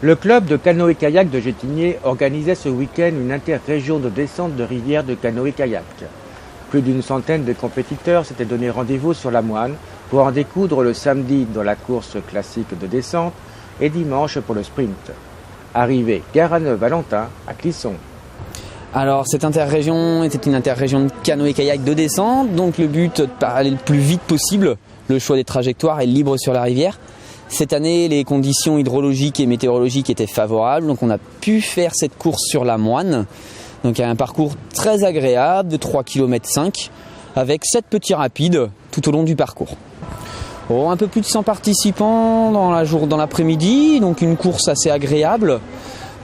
Le club de canoë-kayak de Gétigné organisait ce week-end une interrégion de descente de rivière de canoë-kayak. Plus d'une centaine de compétiteurs s'étaient donné rendez-vous sur la Moine pour en découdre le samedi dans la course classique de descente et dimanche pour le sprint. Arrivée Gare à Neuve-Valentin à Clisson. Alors cette interrégion était une interrégion de canoë-kayak de descente, donc le but de aller le plus vite possible. Le choix des trajectoires est libre sur la rivière. Cette année, les conditions hydrologiques et météorologiques étaient favorables, donc on a pu faire cette course sur la Moine. Donc il y a un parcours très agréable de 3,5 km avec 7 petits rapides tout au long du parcours. Un peu plus de 100 participants dans l'après-midi, donc une course assez agréable,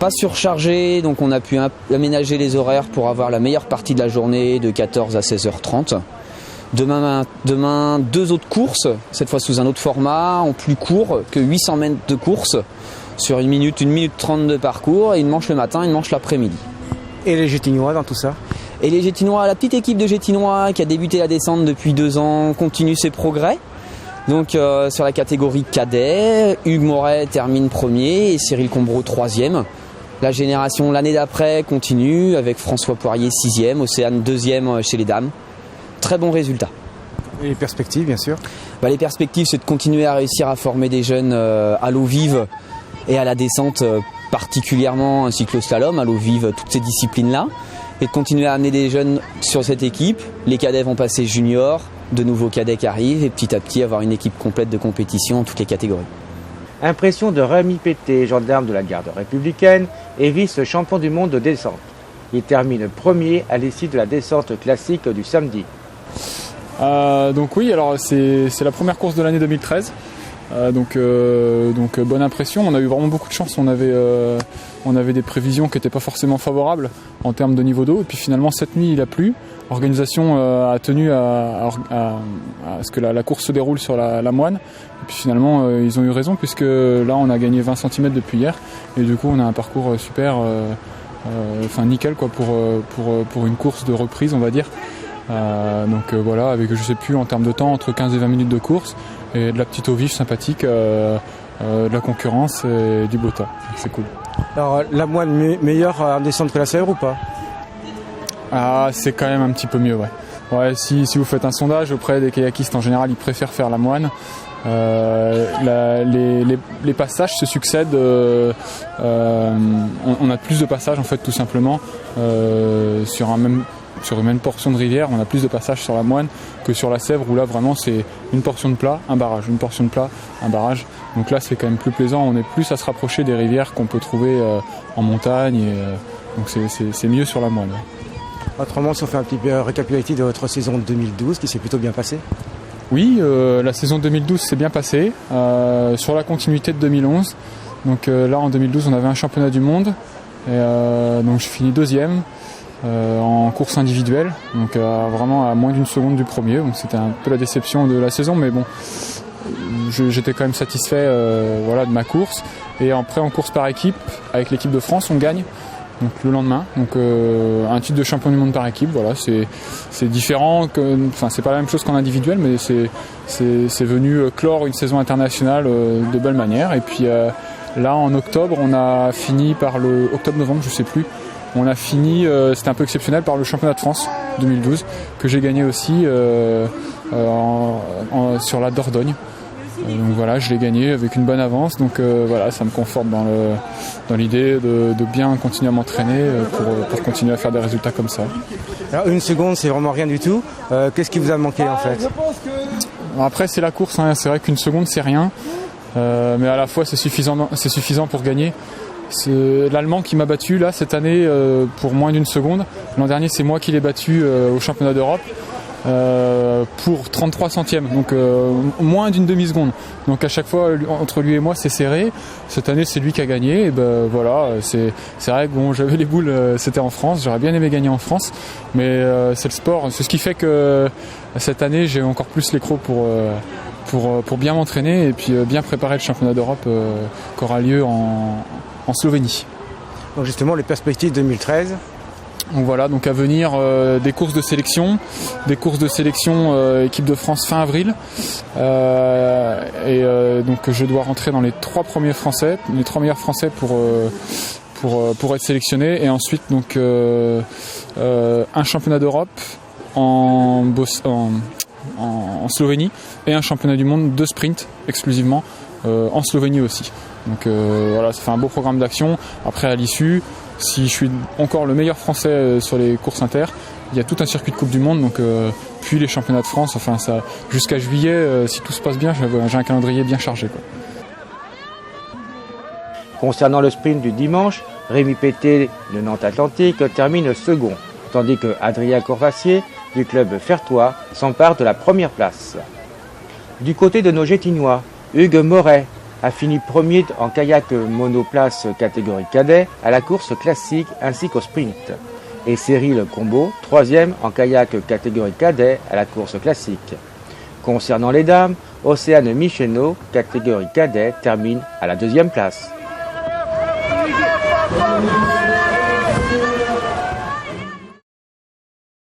pas surchargée, donc on a pu aménager les horaires pour avoir la meilleure partie de la journée de 14 à 16h30. Demain, 2 autres courses, cette fois sous un autre format, en plus court que 800 mètres de course, sur 1 minute 30 de parcours, et une manche le matin, une manche l'après-midi. Et les Gétignois dans tout ça? Et les Gétignois, la petite équipe de Gétignois qui a débuté la descente depuis 2 ans, continue ses progrès. Donc sur la catégorie cadet, Hugues Moret termine premier et Cyril Combreau 3e. La génération l'année d'après continue avec François Poirier 6e, Océane 2e chez les dames. Très bon résultat. Et les perspectives, bien sûr? Les perspectives, c'est de continuer à réussir à former des jeunes à l'eau vive et à la descente particulièrement, ainsi que le slalom, à l'eau vive, toutes ces disciplines-là. Et de continuer à amener des jeunes sur cette équipe. Les cadets vont passer juniors, de nouveaux cadets qui arrivent, et petit à petit avoir une équipe complète de compétition en toutes les catégories. Impression de Rémi Pété, gendarme de la garde républicaine et vice-champion du monde de descente. Il termine premier à l'issue de la descente classique du samedi. Donc oui, alors c'est la première course de l'année 2013. Donc bonne impression. On a eu vraiment beaucoup de chance. On avait des prévisions qui n'étaient pas forcément favorables en termes de niveau d'eau. Et puis finalement cette nuit il a plu. L'organisation a tenu à ce que la course se déroule sur la Moine. Et puis finalement ils ont eu raison, puisque là on a gagné 20 cm depuis hier. Et du coup on a un parcours super, nickel quoi, pour une course de reprise, on va dire. Voilà, avec je sais plus en termes de temps, entre 15 et 20 minutes de course, et de la petite eau vive sympathique, de la concurrence et du beau temps. C'est cool. Alors la Moine meilleure en descente que la Sèvre ou pas? C'est quand même un petit peu mieux, ouais. Ouais, si vous faites un sondage auprès des kayakistes, en général ils préfèrent faire la Moine. Les passages se succèdent, on a plus de passages en fait, tout simplement, sur une même portion de rivière. On a plus de passages sur la Moine que sur la Sèvre, où là vraiment c'est une portion de plat, un barrage, une portion de plat, un barrage. Donc là c'est quand même plus plaisant, on est plus à se rapprocher des rivières qu'on peut trouver en montagne, et donc c'est mieux sur la Moine. Autrement, si on fait un petit peu récapitulatif de votre saison 2012 qui s'est plutôt bien passée? Oui, la saison 2012 s'est bien passée, sur la continuité de 2011. Donc là en 2012 on avait un championnat du monde, et donc je finis 2e en course individuelle, donc vraiment à moins d'1 seconde du premier. Donc c'était un peu la déception de la saison, mais bon, j'étais quand même satisfait de ma course. Et après en course par équipe, avec l'équipe de France, on gagne. Donc le lendemain, un titre de champion du monde par équipe, voilà, c'est différent, c'est pas la même chose qu'en individuel, mais c'est venu clore une saison internationale de belle manière. Et puis là en octobre, on a fini par le octobre-novembre, je sais plus, on a fini, c'était un peu exceptionnel, par le championnat de France 2012 que j'ai gagné aussi sur la Dordogne. Donc voilà, je l'ai gagné avec une bonne avance, donc ça me conforte dans l'idée de bien continuer à m'entraîner pour continuer à faire des résultats comme ça. Alors 1 seconde, c'est vraiment rien du tout. Qu'est-ce qui vous a manqué en fait? Après c'est la course, hein. C'est vrai qu'1 seconde c'est rien, mais à la fois c'est suffisant pour gagner. C'est l'Allemand qui m'a battu là cette année pour moins d'1 seconde. L'an dernier c'est moi qui l'ai battu au championnat d'Europe. Pour 33 centièmes, donc moins d'1 demi-seconde. Donc à chaque fois entre lui et moi c'est serré. Cette année c'est lui qui a gagné, et c'est vrai que j'avais les boules, c'était en France, j'aurais bien aimé gagner en France, mais c'est le sport, c'est ce qui fait que cette année j'ai encore plus les crocs pour bien m'entraîner et puis bien préparer le championnat d'Europe qui aura lieu en Slovénie. Donc justement les perspectives 2013? Donc voilà, donc à venir des courses de sélection équipe de France fin avril. Donc je dois rentrer dans les trois meilleurs français pour être sélectionné, et ensuite donc un championnat d'Europe en Slovénie et un championnat du monde de sprint exclusivement en Slovénie aussi. Donc voilà, ça fait un beau programme d'action. Après, à l'issue, si je suis encore le meilleur français sur les courses inter, il y a tout un circuit de Coupe du Monde, donc puis les championnats de France. Enfin, ça jusqu'à juillet, si tout se passe bien, j'ai un calendrier bien chargé, quoi. Concernant le sprint du dimanche, Rémi Pété de Nantes Atlantique termine second, tandis que Adrien Corvassier du club Fertois s'empare de la première place. Du côté de nos Gétinois, Hugues Moret a fini premier en kayak monoplace catégorie cadet à la course classique ainsi qu'au sprint. Et Cyril Combeau, troisième en kayak catégorie cadet à la course classique. Concernant les dames, Océane Micheno, catégorie cadet, termine à la deuxième place.